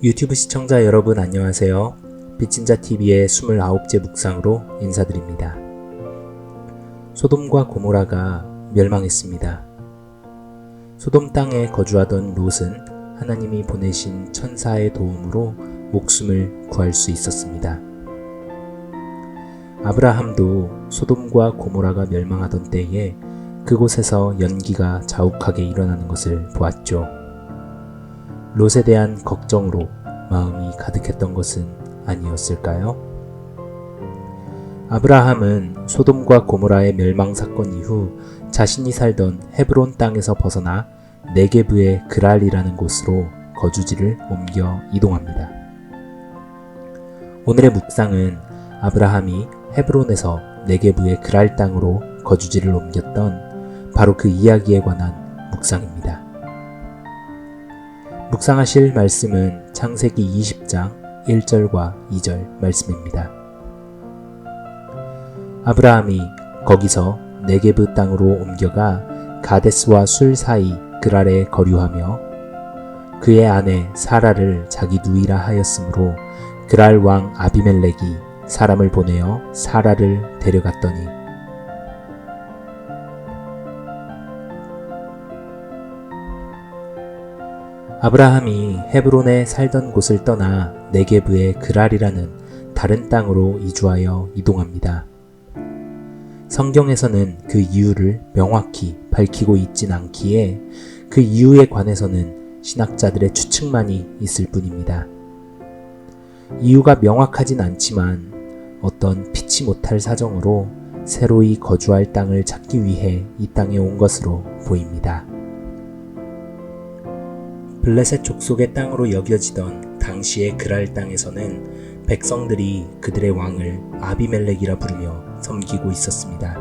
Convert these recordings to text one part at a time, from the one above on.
유튜브 시청자 여러분 안녕하세요. 빚진자TV의 29째 묵상으로 인사드립니다. 소돔과 고모라가 멸망했습니다. 소돔 땅에 거주하던 롯은 하나님이 보내신 천사의 도움으로 목숨을 구할 수 있었습니다. 아브라함도 소돔과 고모라가 멸망하던 때에 그곳에서 연기가 자욱하게 일어나는 것을 보았죠. 롯에 대한 걱정으로 마음이 가득했던 것은 아니었을까요? 아브라함은 소돔과 고모라의 멸망 사건 이후 자신이 살던 헤브론 땅에서 벗어나 네게브의 그랄이라는 곳으로 거주지를 옮겨 이동합니다. 오늘의 묵상은 아브라함이 헤브론에서 네게브의 그랄 땅으로 거주지를 옮겼던 바로 그 이야기에 관한 묵상입니다. 묵상하실 말씀은 창세기 20장 1절과 2절 말씀입니다. 아브라함이 거기서 네게브 땅으로 옮겨가 가데스와 술 사이 그랄에 거류하며 그의 아내 사라를 자기 누이라 하였으므로 그랄 왕 아비멜렉이 사람을 보내어 사라를 데려갔더니 아브라함이 헤브론에 살던 곳을 떠나 네게브의 그랄이라는 다른 땅으로 이주하여 이동합니다. 성경에서는 그 이유를 명확히 밝히고 있진 않기에 그 이유에 관해서는 신학자들의 추측만이 있을 뿐입니다. 이유가 명확하진 않지만 어떤 피치 못할 사정으로 새로이 거주할 땅을 찾기 위해 이 땅에 온 것으로 보입니다. 블레셋 족속의 땅으로 여겨지던 당시의 그랄 땅에서는 백성들이 그들의 왕을 아비멜렉이라 부르며 섬기고 있었습니다.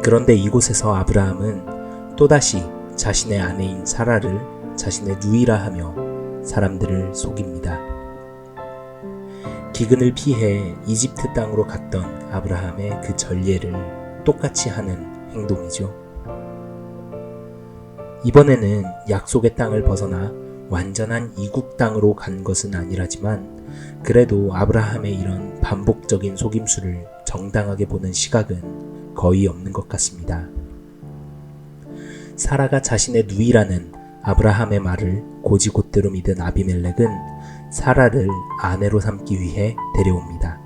그런데 이곳에서 아브라함은 또다시 자신의 아내인 사라를 자신의 누이라 하며 사람들을 속입니다. 기근을 피해 이집트 땅으로 갔던 아브라함의 그 전례를 똑같이 하는 행동이죠. 이번에는 약속의 땅을 벗어나 완전한 이국 땅으로 간 것은 아니라지만 그래도 아브라함의 이런 반복적인 속임수를 정당하게 보는 시각은 거의 없는 것 같습니다. 사라가 자신의 누이라는 아브라함의 말을 고지곳대로 믿은 아비멜렉은 사라를 아내로 삼기 위해 데려옵니다.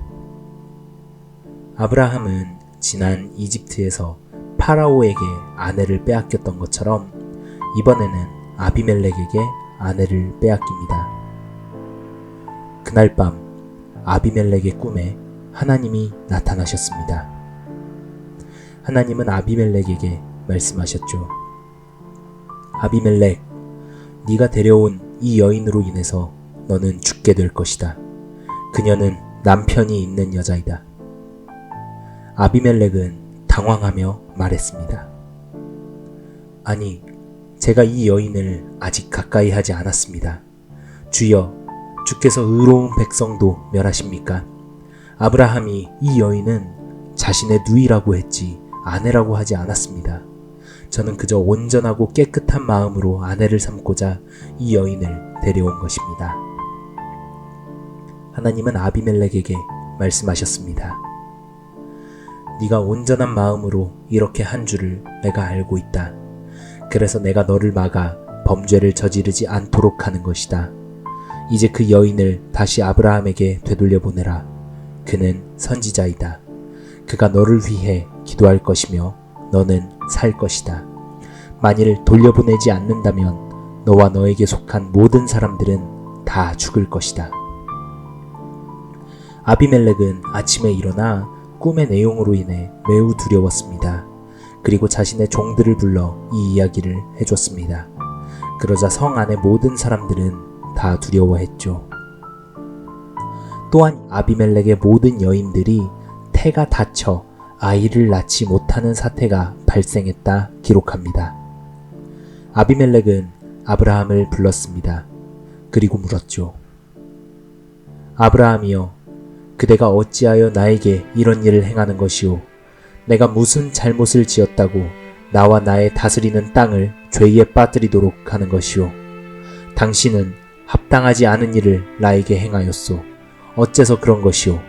아브라함은 지난 이집트에서 파라오에게 아내를 빼앗겼던 것처럼 이번에는 아비멜렉에게 아내를 빼앗깁니다. 그날 밤 아비멜렉의 꿈에 하나님이 나타나셨습니다. 하나님은 아비멜렉에게 말씀하셨죠. 아비멜렉, 네가 데려온 이 여인으로 인해서 너는 죽게 될 것이다. 그녀는 남편이 있는 여자이다. 아비멜렉은 당황하며 말했습니다. 아니, 제가 이 여인을 아직 가까이 하지 않았습니다. 주여, 주께서 의로운 백성도 멸하십니까? 아브라함이 이 여인은 자신의 누이라고 했지 아내라고 하지 않았습니다. 저는 그저 온전하고 깨끗한 마음으로 아내를 삼고자 이 여인을 데려온 것입니다. 하나님은 아비멜렉에게 말씀하셨습니다. 네가 온전한 마음으로 이렇게 한 줄을 내가 알고 있다. 그래서 내가 너를 막아 범죄를 저지르지 않도록 하는 것이다. 이제 그 여인을 다시 아브라함에게 되돌려보내라. 그는 선지자이다. 그가 너를 위해 기도할 것이며 너는 살 것이다. 만일 돌려보내지 않는다면 너와 너에게 속한 모든 사람들은 다 죽을 것이다. 아비멜렉은 아침에 일어나 꿈의 내용으로 인해 매우 두려웠습니다. 그리고 자신의 종들을 불러 이 이야기를 해줬습니다. 그러자 성 안의 모든 사람들은 다 두려워했죠. 또한 아비멜렉의 모든 여인들이 태가 닫혀 아이를 낳지 못하는 사태가 발생했다 기록합니다. 아비멜렉은 아브라함을 불렀습니다. 그리고 물었죠. 아브라함이여, 그대가 어찌하여 나에게 이런 일을 행하는 것이오? 내가 무슨 잘못을 지었다고 나와 나의 다스리는 땅을 죄에 빠뜨리도록 하는 것이오? 당신은 합당하지 않은 일을 나에게 행하였소. 어째서 그런 것이오?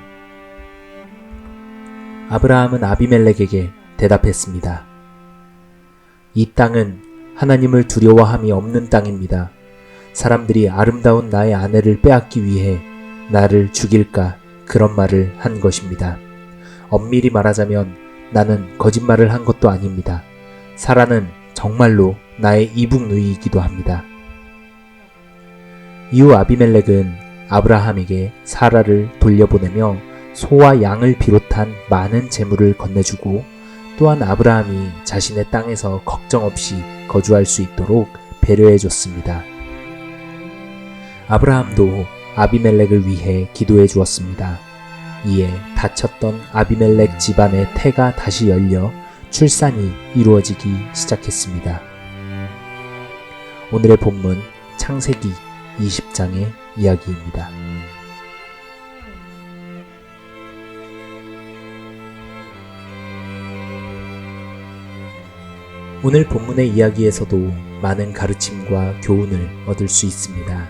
아브라함은 아비멜렉에게 대답했습니다. 이 땅은 하나님을 두려워함이 없는 땅입니다. 사람들이 아름다운 나의 아내를 빼앗기 위해 나를 죽일까 그런 말을 한 것입니다. 엄밀히 말하자면 나는 거짓말을 한 것도 아닙니다. 사라는 정말로 나의 이북 누이이기도 합니다. 이후 아비멜렉은 아브라함에게 사라를 돌려보내며 소와 양을 비롯한 많은 재물을 건네주고 또한 아브라함이 자신의 땅에서 걱정 없이 거주할 수 있도록 배려해 줬습니다. 아브라함도 아비멜렉을 위해 기도해 주었습니다. 이에 닫혔던 아비멜렉 집안의 태가 다시 열려 출산이 이루어지기 시작했습니다. 오늘의 본문 창세기 20장의 이야기입니다. 오늘 본문의 이야기에서도 많은 가르침과 교훈을 얻을 수 있습니다.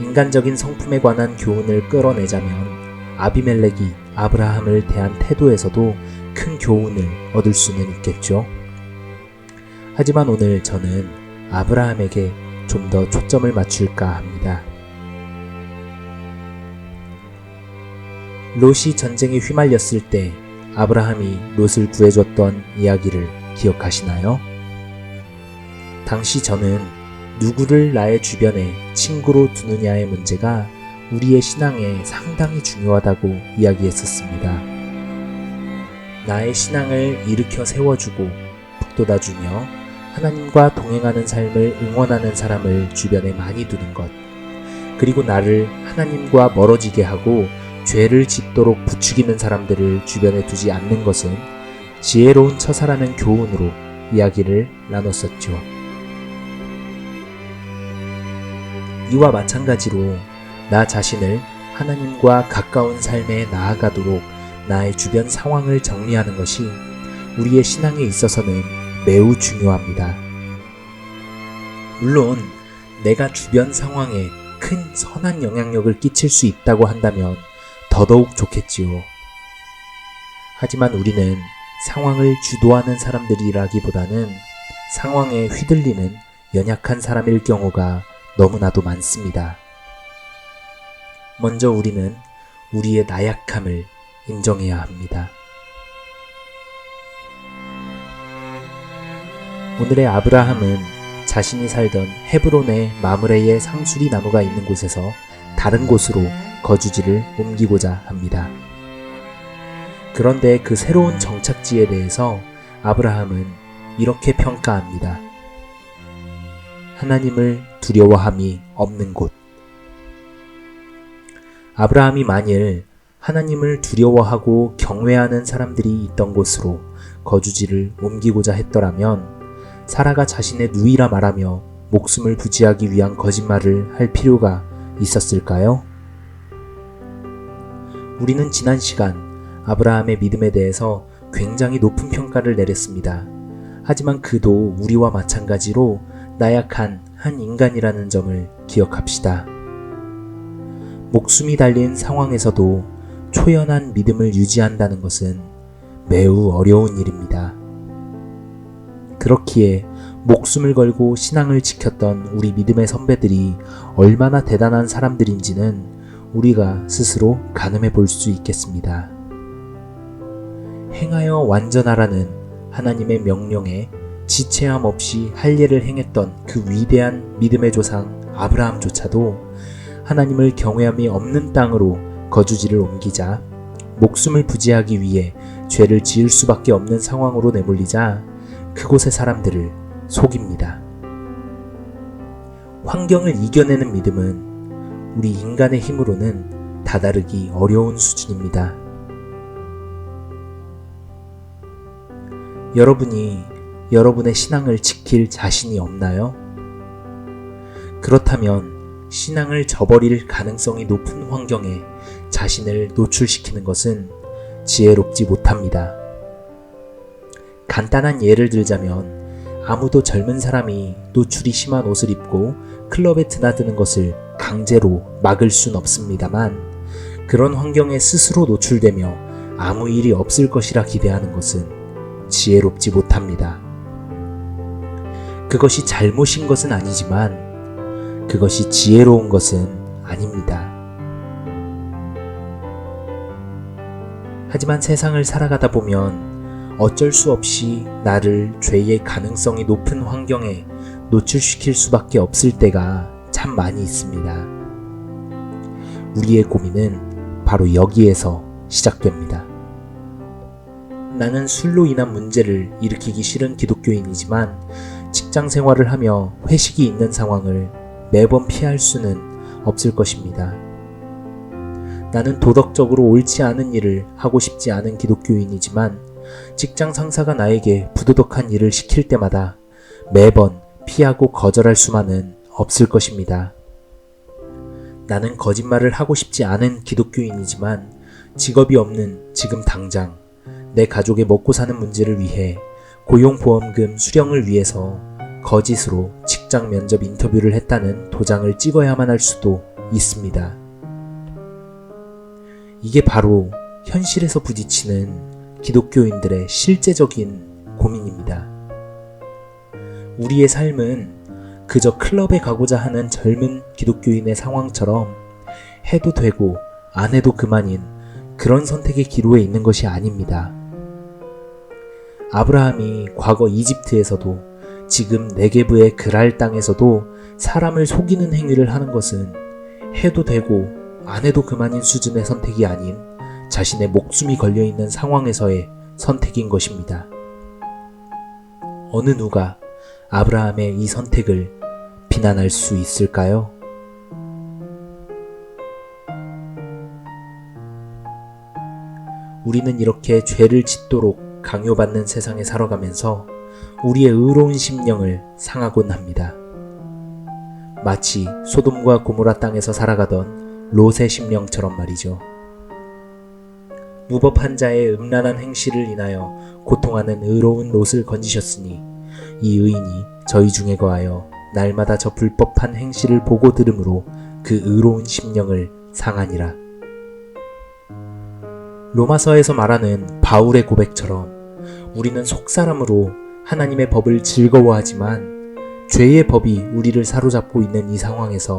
인간적인 성품에 관한 교훈을 끌어내자면 아비멜렉이 아브라함을 대한 태도에서도 큰 교훈을 얻을 수는 있겠죠. 하지만 오늘 저는 아브라함에게 좀 더 초점을 맞출까 합니다. 롯이 전쟁에 휘말렸을 때 아브라함이 롯을 구해줬던 이야기를 기억하시나요? 당시 저는 누구를 나의 주변에 친구로 두느냐의 문제가 우리의 신앙에 상당히 중요하다고 이야기했었습니다. 나의 신앙을 일으켜 세워주고 북돋아주며 하나님과 동행하는 삶을 응원하는 사람을 주변에 많이 두는 것, 그리고 나를 하나님과 멀어지게 하고 죄를 짓도록 부추기는 사람들을 주변에 두지 않는 것은 지혜로운 처사라는 교훈으로 이야기를 나눴었죠. 이와 마찬가지로 나 자신을 하나님과 가까운 삶에 나아가도록 나의 주변 상황을 정리하는 것이 우리의 신앙에 있어서는 매우 중요합니다. 물론 내가 주변 상황에 큰 선한 영향력을 끼칠 수 있다고 한다면 더더욱 좋겠지요. 하지만 우리는 상황을 주도하는 사람들이라기보다는 상황에 휘둘리는 연약한 사람일 경우가 너무나도 많습니다. 먼저 우리는 우리의 나약함을 인정해야 합니다. 오늘의 아브라함은 자신이 살던 헤브론의 마므레의 상수리 나무가 있는 곳에서 다른 곳으로 거주지를 옮기고자 합니다. 그런데 그 새로운 정착지에 대해서 아브라함은 이렇게 평가합니다. 하나님을 두려워함이 없는 곳. 아브라함이 만일 하나님을 두려워하고 경외하는 사람들이 있던 곳으로 거주지를 옮기고자 했더라면 사라가 자신의 누이라 말하며 목숨을 부지하기 위한 거짓말을 할 필요가 있었을까요? 우리는 지난 시간 아브라함의 믿음에 대해서 굉장히 높은 평가를 내렸습니다. 하지만 그도 우리와 마찬가지로 나약한 한 인간이라는 점을 기억합시다. 목숨이 달린 상황에서도 초연한 믿음을 유지한다는 것은 매우 어려운 일입니다. 그렇기에 목숨을 걸고 신앙을 지켰던 우리 믿음의 선배들이 얼마나 대단한 사람들인지는 우리가 스스로 가늠해 볼 수 있겠습니다. 행하여 완전하라는 하나님의 명령에 지체함 없이 할례를 행했던 그 위대한 믿음의 조상 아브라함조차도 하나님을 경외함이 없는 땅으로 거주지를 옮기자 목숨을 부지하기 위해 죄를 지을 수밖에 없는 상황으로 내몰리자 그곳의 사람들을 속입니다. 환경을 이겨내는 믿음은 우리 인간의 힘으로는 다다르기 어려운 수준입니다. 여러분이 여러분의 신앙을 지킬 자신이 없나요? 그렇다면 신앙을 저버릴 가능성이 높은 환경에 자신을 노출시키는 것은 지혜롭지 못합니다. 간단한 예를 들자면 아무도 젊은 사람이 노출이 심한 옷을 입고 클럽에 드나드는 것을 강제로 막을 순 없습니다만 그런 환경에 스스로 노출되며 아무 일이 없을 것이라 기대하는 것은 지혜롭지 못합니다. 그것이 잘못인 것은 아니지만 그것이 지혜로운 것은 아닙니다. 하지만 세상을 살아가다 보면 어쩔 수 없이 나를 죄의 가능성이 높은 환경에 노출시킬 수밖에 없을 때가 참 많이 있습니다. 우리의 고민은 바로 여기에서 시작됩니다. 나는 술로 인한 문제를 일으키기 싫은 기독교인이지만 직장 생활을 하며 회식이 있는 상황을 매번 피할 수는 없을 것입니다. 나는 도덕적으로 옳지 않은 일을 하고 싶지 않은 기독교인이지만 직장 상사가 나에게 부도덕한 일을 시킬 때마다 매번 피하고 거절할 수만은 없을 것입니다. 나는 거짓말을 하고 싶지 않은 기독교인이지만 직업이 없는 지금 당장 내 가족의 먹고 사는 문제를 위해 고용보험금 수령을 위해서 거짓으로 직장 면접 인터뷰를 했다는 도장을 찍어야만 할 수도 있습니다. 이게 바로 현실에서 부딪히는 기독교인들의 실제적인 고민입니다. 우리의 삶은 그저 클럽에 가고자 하는 젊은 기독교인의 상황처럼 해도 되고 안 해도 그만인 그런 선택의 기로에 있는 것이 아닙니다. 아브라함이 과거 이집트에서도 지금 네게브의 그랄 땅에서도 사람을 속이는 행위를 하는 것은 해도 되고 안 해도 그만인 수준의 선택이 아닌 자신의 목숨이 걸려있는 상황에서의 선택인 것입니다. 어느 누가 아브라함의 이 선택을 비난할 수 있을까요? 우리는 이렇게 죄를 짓도록 강요받는 세상에 살아가면서 우리의 의로운 심령을 상하곤 합니다. 마치 소돔과 고모라 땅에서 살아가던 롯의 심령처럼 말이죠. 무법한 자의 음란한 행실을 인하여 고통하는 의로운 롯을 건지셨으니 이 의인이 저희 중에 거하여 날마다 저 불법한 행실을 보고 들으므로 그 의로운 심령을 상하니라. 로마서에서 말하는 바울의 고백처럼 우리는 속사람으로 하나님의 법을 즐거워하지만 죄의 법이 우리를 사로잡고 있는 이 상황에서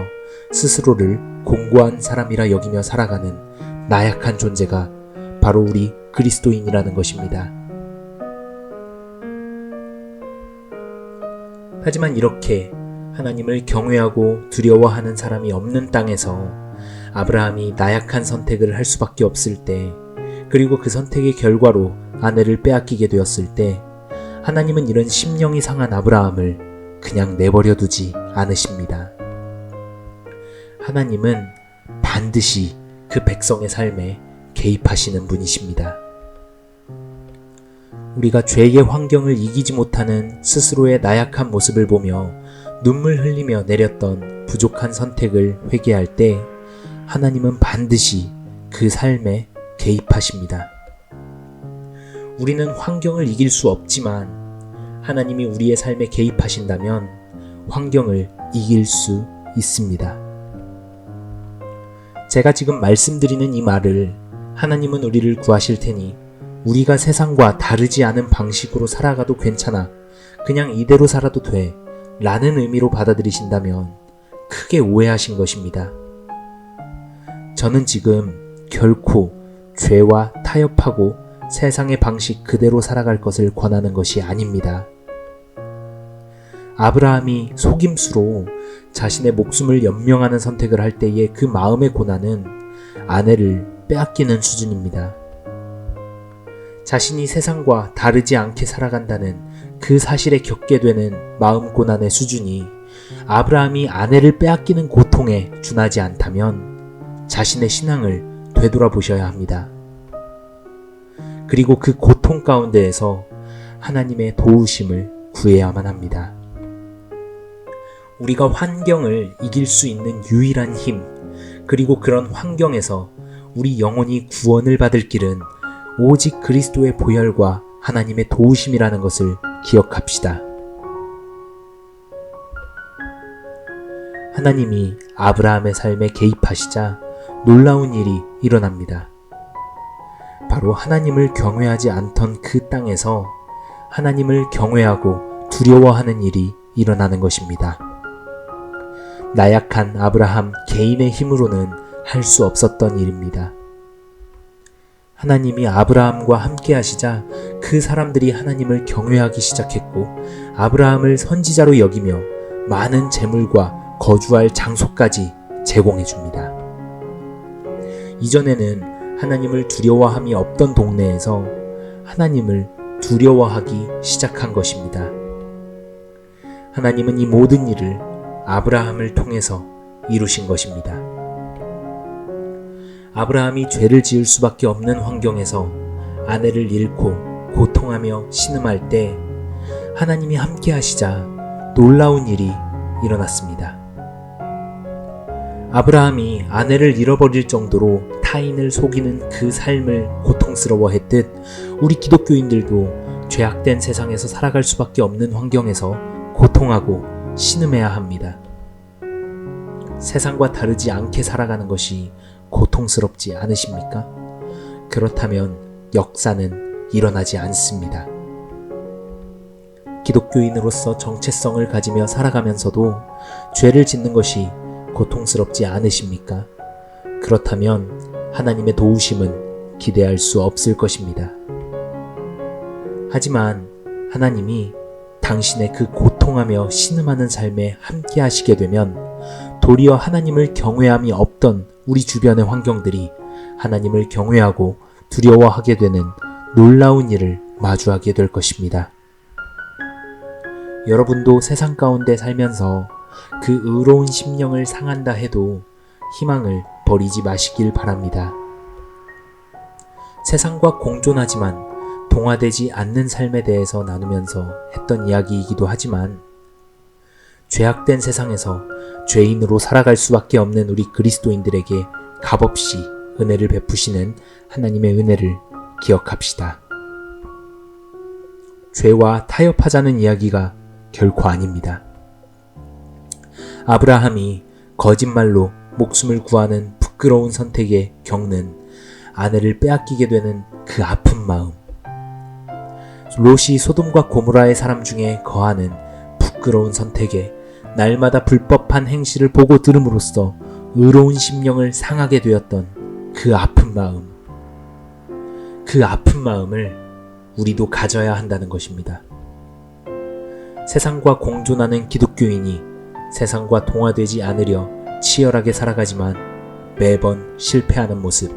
스스로를 공고한 사람이라 여기며 살아가는 나약한 존재가 바로 우리 그리스도인이라는 것입니다. 하지만 이렇게 하나님을 경외하고 두려워하는 사람이 없는 땅에서 아브라함이 나약한 선택을 할 수밖에 없을 때, 그리고 그 선택의 결과로 아내를 빼앗기게 되었을 때 하나님은 이런 심령이 상한 아브라함을 그냥 내버려 두지 않으십니다. 하나님은 반드시 그 백성의 삶에 개입하시는 분이십니다. 우리가 죄의 환경을 이기지 못하는 스스로의 나약한 모습을 보며 눈물 흘리며 내렸던 부족한 선택을 회개할 때 하나님은 반드시 그 삶에 개입하십니다. 우리는 환경을 이길 수 없지만 하나님이 우리의 삶에 개입하신다면 환경을 이길 수 있습니다. 제가 지금 말씀드리는 이 말을 하나님은 우리를 구하실 테니 우리가 세상과 다르지 않은 방식으로 살아가도 괜찮아, 그냥 이대로 살아도 돼 라는 의미로 받아들이신다면 크게 오해하신 것입니다. 저는 지금 결코 죄와 타협하고 세상의 방식 그대로 살아갈 것을 권하는 것이 아닙니다. 아브라함이 속임수로 자신의 목숨을 연명하는 선택을 할 때의 그 마음의 고난은 아내를 빼앗기는 수준입니다. 자신이 세상과 다르지 않게 살아간다는 그 사실에 겪게 되는 마음 고난의 수준이 아브라함이 아내를 빼앗기는 고통에 준하지 않다면 자신의 신앙을 되돌아보셔야 합니다. 그리고 그 고통 가운데에서 하나님의 도우심을 구해야만 합니다. 우리가 환경을 이길 수 있는 유일한 힘, 그리고 그런 환경에서 우리 영혼이 구원을 받을 길은 오직 그리스도의 보혈과 하나님의 도우심이라는 것을 기억합시다. 하나님이 아브라함의 삶에 개입하시자 놀라운 일이 일어납니다. 바로 하나님을 경외하지 않던 그 땅에서 하나님을 경외하고 두려워하는 일이 일어나는 것입니다. 나약한 아브라함 개인의 힘으로는 할 수 없었던 일입니다. 하나님이 아브라함과 함께 하시자 그 사람들이 하나님을 경외하기 시작했고 아브라함을 선지자로 여기며 많은 재물과 거주할 장소까지 제공해 줍니다. 이전에는 하나님을 두려워함이 없던 동네에서 하나님을 두려워하기 시작한 것입니다. 하나님은 이 모든 일을 아브라함을 통해서 이루신 것입니다. 아브라함이 죄를 지을 수밖에 없는 환경에서 아내를 잃고 고통하며 신음할 때 하나님이 함께 하시자 놀라운 일이 일어났습니다. 아브라함이 아내를 잃어버릴 정도로 타인을 속이는 그 삶을 고통스러워했듯 우리 기독교인들도 죄악된 세상에서 살아갈 수밖에 없는 환경에서 고통하고 신음해야 합니다. 세상과 다르지 않게 살아가는 것이 고통스럽지 않으십니까? 그렇다면 역사는 일어나지 않습니다. 기독교인으로서 정체성을 가지며 살아가면서도 죄를 짓는 것이 고통스럽지 않으십니까? 그렇다면 하나님의 도우심은 기대할 수 없을 것입니다. 하지만 하나님이 당신의 그 고통하며 신음하는 삶에 함께 하시게 되면 도리어 하나님을 경외함이 없던 우리 주변의 환경들이 하나님을 경외하고 두려워하게 되는 놀라운 일을 마주하게 될 것입니다. 여러분도 세상 가운데 살면서 그 의로운 심령을 상한다 해도 희망을 버리지 마시길 바랍니다. 세상과 공존하지만 동화되지 않는 삶에 대해서 나누면서 했던 이야기이기도 하지만 죄악된 세상에서 죄인으로 살아갈 수밖에 없는 우리 그리스도인들에게 값없이 은혜를 베푸시는 하나님의 은혜를 기억합시다. 죄와 타협하자는 이야기가 결코 아닙니다. 아브라함이 거짓말로 목숨을 구하는 부끄러운 선택에 겪는 아내를 빼앗기게 되는 그 아픈 마음, 롯이 소돔과 고모라의 사람 중에 거하는 부끄러운 선택에 날마다 불법한 행실을 보고 들음으로써 의로운 심령을 상하게 되었던 그 아픈 마음, 그 아픈 마음을 우리도 가져야 한다는 것입니다. 세상과 공존하는 기독교인이 세상과 동화되지 않으려 치열하게 살아가지만 매번 실패하는 모습,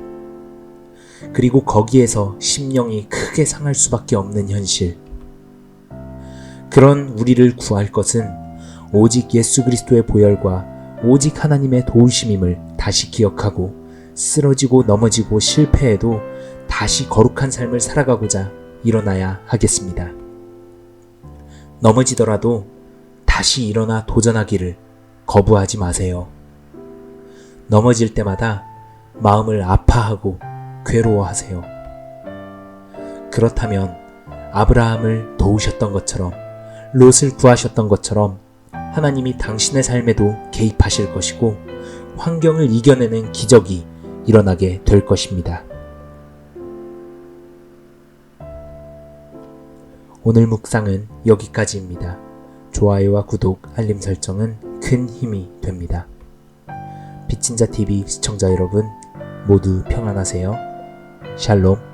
그리고 거기에서 심령이 크게 상할 수밖에 없는 현실, 그런 우리를 구할 것은 오직 예수 그리스도의 보혈과 오직 하나님의 도우심임을 다시 기억하고 쓰러지고 넘어지고 실패해도 다시 거룩한 삶을 살아가고자 일어나야 하겠습니다. 넘어지더라도 다시 일어나 도전하기를 거부하지 마세요. 넘어질 때마다 마음을 아파하고 괴로워하세요. 그렇다면 아브라함을 도우셨던 것처럼, 롯을 구하셨던 것처럼 하나님이 당신의 삶에도 개입하실 것이고 환경을 이겨내는 기적이 일어나게 될 것입니다. 오늘 묵상은 여기까지입니다. 좋아요와 구독, 알림 설정은 큰 힘이 됩니다. 빛인자TV 시청자 여러분 모두 평안하세요. 샬롬.